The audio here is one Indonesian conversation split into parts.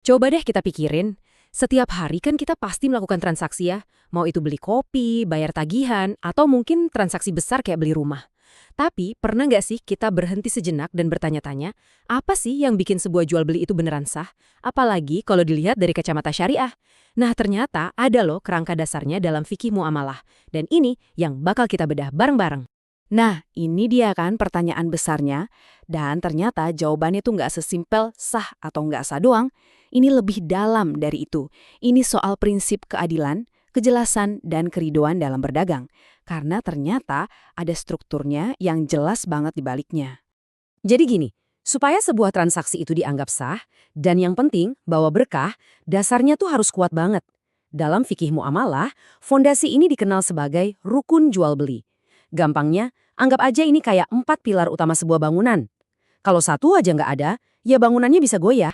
Coba deh kita pikirin, setiap hari kan kita pasti melakukan transaksi ya, mau itu beli kopi, bayar tagihan, atau mungkin transaksi besar kayak beli rumah. Tapi pernah nggak sih kita berhenti sejenak dan bertanya-tanya, apa sih yang bikin sebuah jual beli itu beneran sah? Apalagi kalau dilihat dari kacamata syariah. Nah ternyata ada loh kerangka dasarnya dalam fikih muamalah. Dan ini yang bakal kita bedah bareng-bareng. Nah, ini dia kan pertanyaan besarnya. Dan ternyata jawabannya tuh nggak sesimpel sah atau nggak sah doang. Ini lebih dalam dari itu. Ini soal prinsip keadilan, kejelasan, dan keridoan dalam berdagang. Karena ternyata ada strukturnya yang jelas banget di baliknya. Jadi gini, supaya sebuah transaksi itu dianggap sah, dan yang penting bawa berkah, dasarnya tuh harus kuat banget. Dalam fikih muamalah, fondasi ini dikenal sebagai rukun jual beli. Gampangnya, anggap aja ini kayak 4 pilar utama sebuah bangunan. Kalau satu aja nggak ada, ya bangunannya bisa goyah.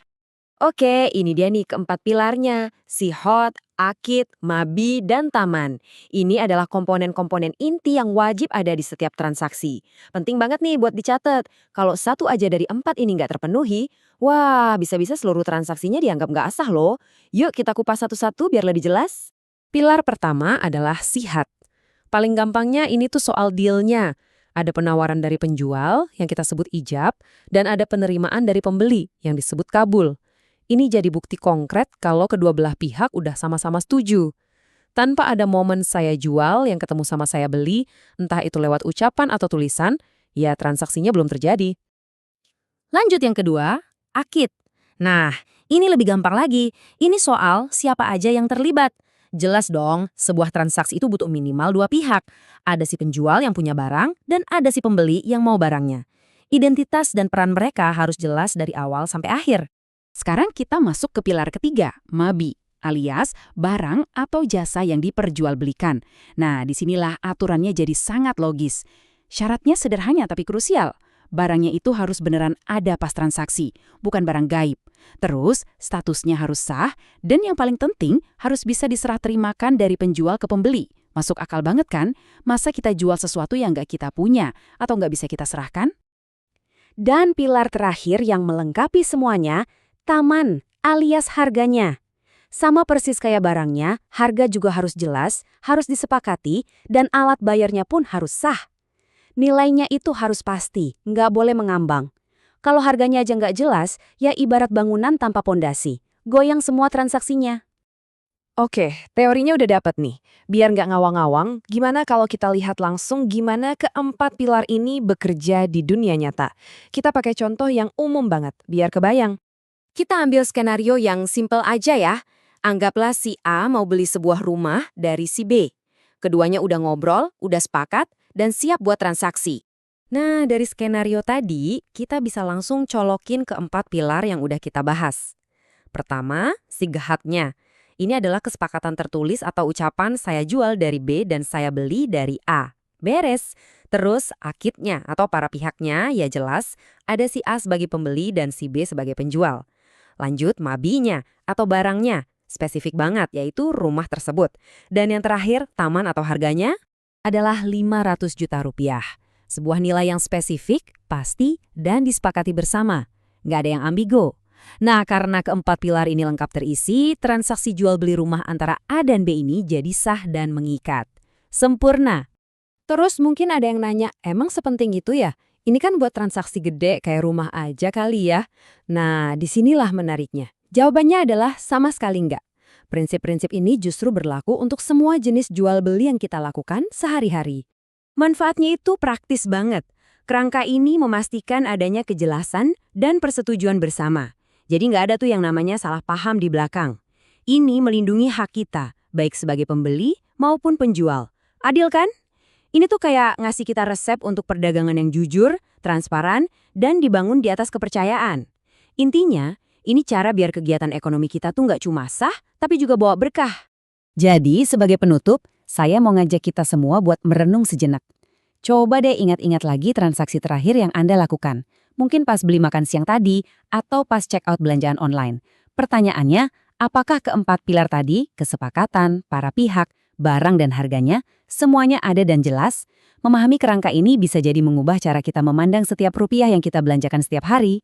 Oke, ini dia nih keempat pilarnya, sihot, akid, mabi, dan taman. Ini adalah komponen-komponen inti yang wajib ada di setiap transaksi. Penting banget nih buat dicatat. Kalau satu aja dari empat ini nggak terpenuhi, wah bisa-bisa seluruh transaksinya dianggap nggak sah loh. Yuk kita kupas satu-satu biar lebih jelas. Pilar pertama adalah sihat. Paling gampangnya ini tuh soal dealnya. Ada penawaran dari penjual yang kita sebut ijab, dan ada penerimaan dari pembeli yang disebut kabul. Ini jadi bukti konkret kalau kedua belah pihak udah sama-sama setuju. Tanpa ada momen saya jual yang ketemu sama saya beli, entah itu lewat ucapan atau tulisan, ya transaksinya belum terjadi. Lanjut yang kedua, akid. Nah, ini lebih gampang lagi. Ini soal siapa aja yang terlibat. Jelas dong, sebuah transaksi itu butuh minimal dua pihak. Ada si penjual yang punya barang, dan ada si pembeli yang mau barangnya. Identitas dan peran mereka harus jelas dari awal sampai akhir. Sekarang kita masuk ke pilar ketiga, mabi, alias barang atau jasa yang diperjualbelikan. Nah, disinilah aturannya jadi sangat logis. Syaratnya sederhana tapi krusial. Barangnya itu harus beneran ada pas transaksi, bukan barang gaib. Terus, statusnya harus sah, dan yang paling penting harus bisa diserah terimakan dari penjual ke pembeli. Masuk akal banget kan? Masa kita jual sesuatu yang nggak kita punya atau nggak bisa kita serahkan? Dan pilar terakhir yang melengkapi semuanya, taman alias harganya. Sama persis kayak barangnya, harga juga harus jelas, harus disepakati, dan alat bayarnya pun harus sah. Nilainya itu harus pasti, nggak boleh mengambang. Kalau harganya aja nggak jelas, ya ibarat bangunan tanpa pondasi. Goyang semua transaksinya. Oke, teorinya udah dapet nih. Biar nggak ngawang-ngawang, gimana kalau kita lihat langsung gimana keempat pilar ini bekerja di dunia nyata? Kita pakai contoh yang umum banget, biar kebayang. Kita ambil skenario yang simple aja ya. Anggaplah si A mau beli sebuah rumah dari si B. Keduanya udah ngobrol, udah sepakat, dan siap buat transaksi. Nah, dari skenario tadi, kita bisa langsung colokin keempat pilar yang udah kita bahas. Pertama, sigahatnya. Ini adalah kesepakatan tertulis atau ucapan saya jual dari B dan saya beli dari A. Beres. Terus akidnya atau para pihaknya ya jelas ada si A sebagai pembeli dan si B sebagai penjual. Lanjut mabinya atau barangnya. Spesifik banget yaitu rumah tersebut. Dan yang terakhir taman atau harganya adalah 500 juta rupiah. Sebuah nilai yang spesifik, pasti, dan disepakati bersama. Nggak ada yang ambigo. Nah, karena keempat pilar ini lengkap terisi, transaksi jual beli rumah antara A dan B ini jadi sah dan mengikat. Sempurna. Terus mungkin ada yang nanya, emang sepenting itu ya? Ini kan buat transaksi gede kayak rumah aja kali ya. Nah, disinilah menariknya. Jawabannya adalah sama sekali enggak. Prinsip-prinsip ini justru berlaku untuk semua jenis jual beli yang kita lakukan sehari-hari. Manfaatnya itu praktis banget. Kerangka ini memastikan adanya kejelasan dan persetujuan bersama. Jadi nggak ada tuh yang namanya salah paham di belakang. Ini melindungi hak kita, baik sebagai pembeli maupun penjual. Adil kan? Ini tuh kayak ngasih kita resep untuk perdagangan yang jujur, transparan, dan dibangun di atas kepercayaan. Intinya, ini cara biar kegiatan ekonomi kita tuh nggak cuma sah, tapi juga bawa berkah. Jadi, sebagai penutup, saya mau ngajak kita semua buat merenung sejenak. Coba deh ingat-ingat lagi transaksi terakhir yang Anda lakukan. Mungkin pas beli makan siang tadi, atau pas check out belanjaan online. Pertanyaannya, apakah keempat pilar tadi, kesepakatan, para pihak, barang dan harganya, semuanya ada dan jelas? Memahami kerangka ini bisa jadi mengubah cara kita memandang setiap rupiah yang kita belanjakan setiap hari.